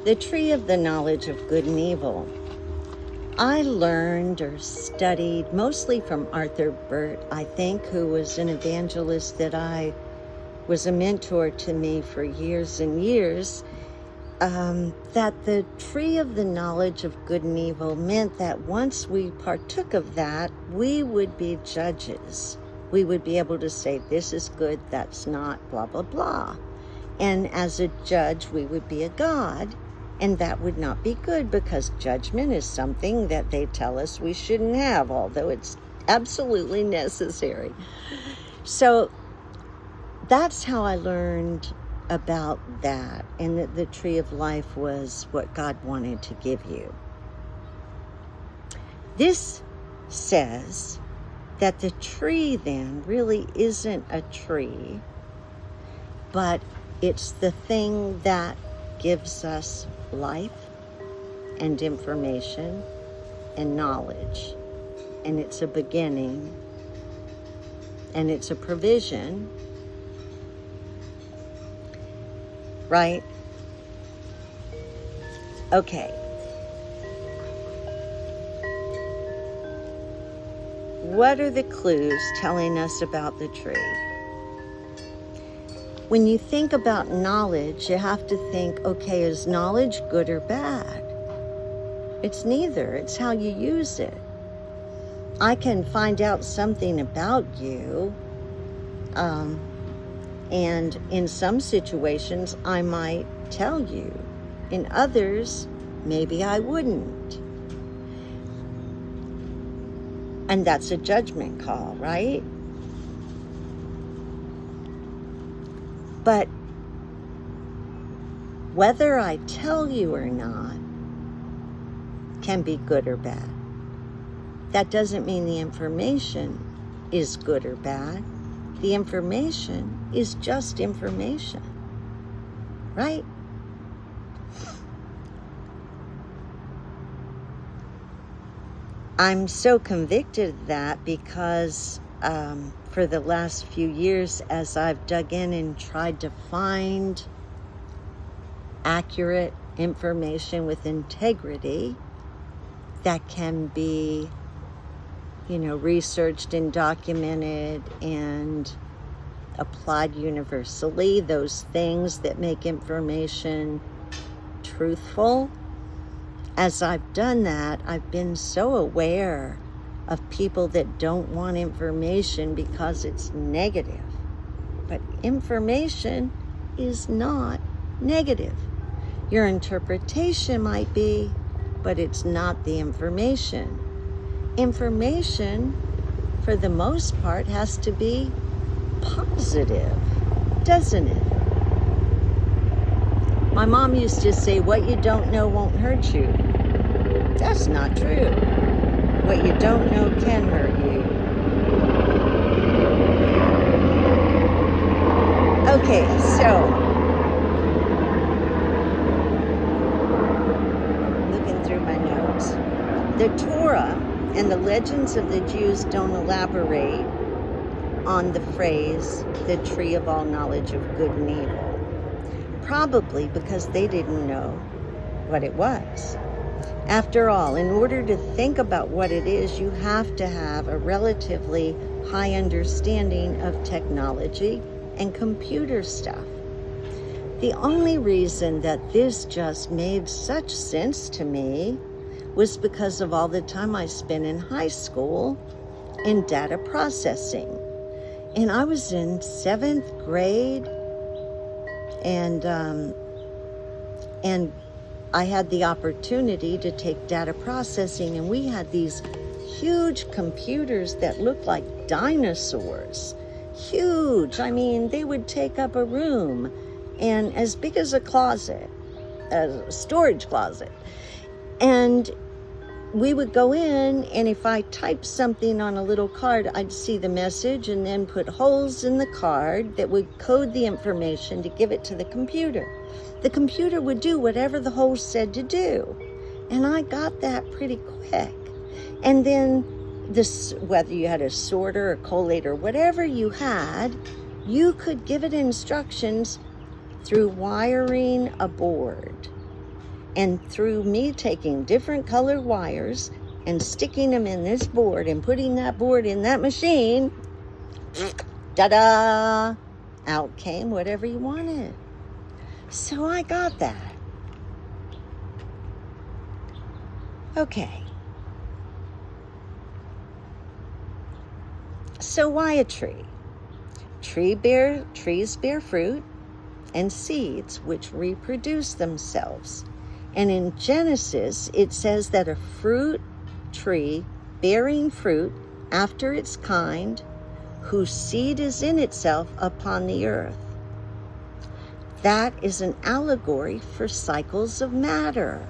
The tree of the knowledge of good and evil. I learned or studied mostly from Arthur Burt, I think, who was an evangelist that I was a mentor to me for years and years, that the tree of the knowledge of good and evil meant that once we partook of that, we would be judges. We would be able to say, this is good, that's not, blah, blah, blah. And as a judge, we would be a god. And that would not be good, because judgment is something that they tell us we shouldn't have, although it's absolutely necessary. So that's how I learned about that, and that the tree of life was what God wanted to give you. This says that the tree then really isn't a tree, but it's the thing that gives us life and information and knowledge, and it's a beginning, and it's a provision, right? Okay. What are the clues telling us about the tree? When you think about knowledge, you have to think, okay, is knowledge good or bad? It's neither. It's how you use it. I can find out something about you, and in some situations, I might tell you. In others, maybe I wouldn't. And that's a judgment call, right? But whether I tell you or not can be good or bad. That doesn't mean the information is good or bad. The information is just information, right? I'm so convicted of that because for the last few years, as I've dug in and tried to find accurate information with integrity that can be, researched and documented and applied universally, those things that make information truthful. As I've done that, I've been so aware of people that don't want information because it's negative. But information is not negative. Your interpretation might be, but it's not the information. Information, for the most part, has to be positive, doesn't it? My mom used to say, what you don't know won't hurt you. That's not true. What you don't know can hurt you. Okay, so looking through my notes. The Torah and the legends of the Jews don't elaborate on the phrase, the tree of all knowledge of good and evil. Probably because they didn't know what it was. After all, in order to think about what it is, you have to have a relatively high understanding of technology and computer stuff. The only reason that this just made such sense to me was because of all the time I spent in high school in data processing. And I was in 7th grade, and I had the opportunity to take data processing, and we had these huge computers that looked like dinosaurs. Huge. I mean, they would take up a room and as big as a closet, a storage closet. And we would go in, and if I typed something on a little card, I'd see the message and then put holes in the card that would code the information to give it to the computer. The computer would do whatever the hole said to do. And I got that pretty quick. And then this, whether you had a sorter or collator, whatever you had, you could give it instructions through wiring a board. And through me taking different color wires and sticking them in this board and putting that board in that machine, ta-da, out came whatever you wanted. So I got that. Okay. So why a tree? Trees bear fruit and seeds which reproduce themselves. And in Genesis, it says that a fruit tree bearing fruit after its kind, whose seed is in itself upon the earth. That is an allegory for cycles of matter.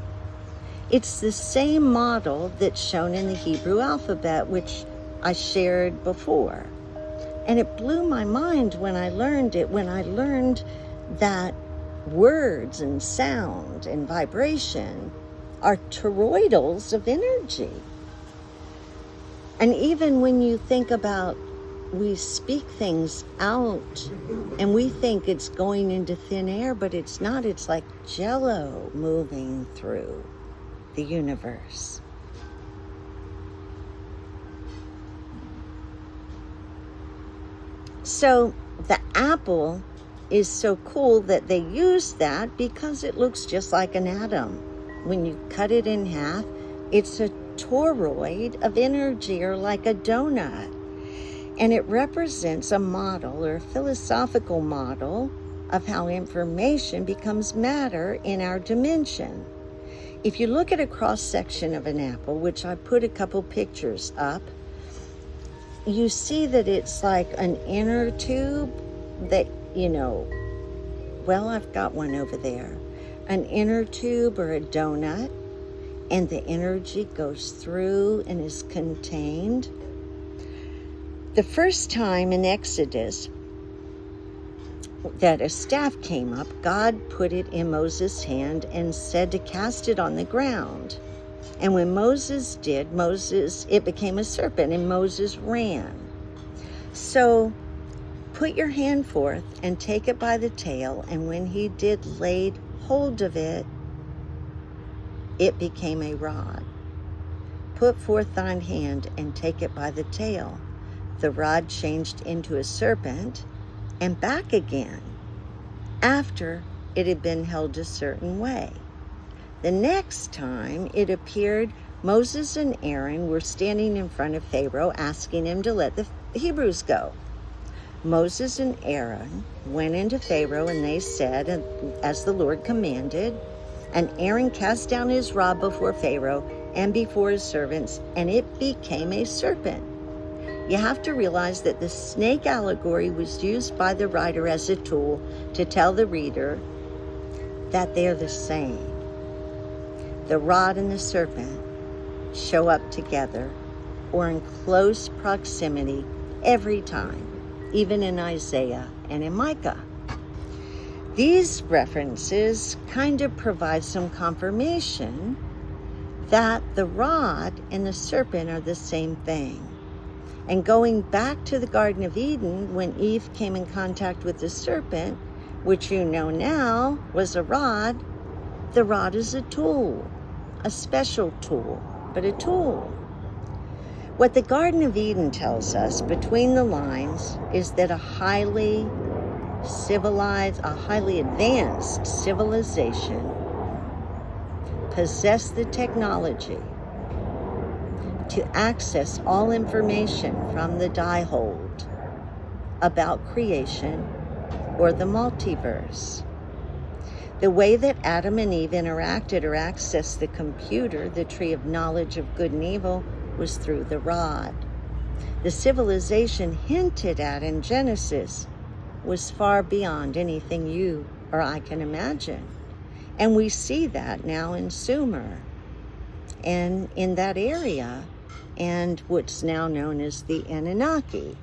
It's the same model that's shown in the Hebrew alphabet, which I shared before. And it blew my mind when I learned it, when I learned that words and sound and vibration are toroidals of energy. And even when you think about, we speak things out and we think it's going into thin air, but it's not. It's like jello moving through the universe. So the apple is so cool that they use that because it looks just like an atom. When you cut it in half, it's a toroid of energy, or like a donut. And it represents a model, or a philosophical model, of how information becomes matter in our dimension. If you look at a cross-section of an apple, which I put a couple pictures up, you see that it's like an inner tube that, well, I've got one over there. An inner tube or a donut, and the energy goes through and is contained. The first time in Exodus that a staff came up, God put it in Moses' hand and said to cast it on the ground. And when Moses did, it became a serpent, and Moses ran. So put your hand forth and take it by the tail, and when he did laid hold of it, it became a rod. Put forth thine hand and take it by the tail. The rod changed into a serpent and back again, after it had been held a certain way. The next time it appeared, Moses and Aaron were standing in front of Pharaoh, asking him to let the Hebrews go. Moses and Aaron went into Pharaoh, and they said, as the Lord commanded, and Aaron cast down his rod before Pharaoh and before his servants, and it became a serpent. You have to realize that the snake allegory was used by the writer as a tool to tell the reader that they're the same. The rod and the serpent show up together or in close proximity every time, even in Isaiah and in Micah. These references kind of provide some confirmation that the rod and the serpent are the same thing. And going back to the Garden of Eden, when Eve came in contact with the serpent, which you know now was a rod, the rod is a tool, a special tool, but a tool. What the Garden of Eden tells us between the lines is that a highly advanced civilization possessed the technology to access all information from the die-hold about creation or the multiverse. The way that Adam and Eve interacted or accessed the computer, the tree of knowledge of good and evil, was through the rod. The civilization hinted at in Genesis was far beyond anything you or I can imagine. And we see that now in Sumer and in that area, and what's now known as the Anunnaki.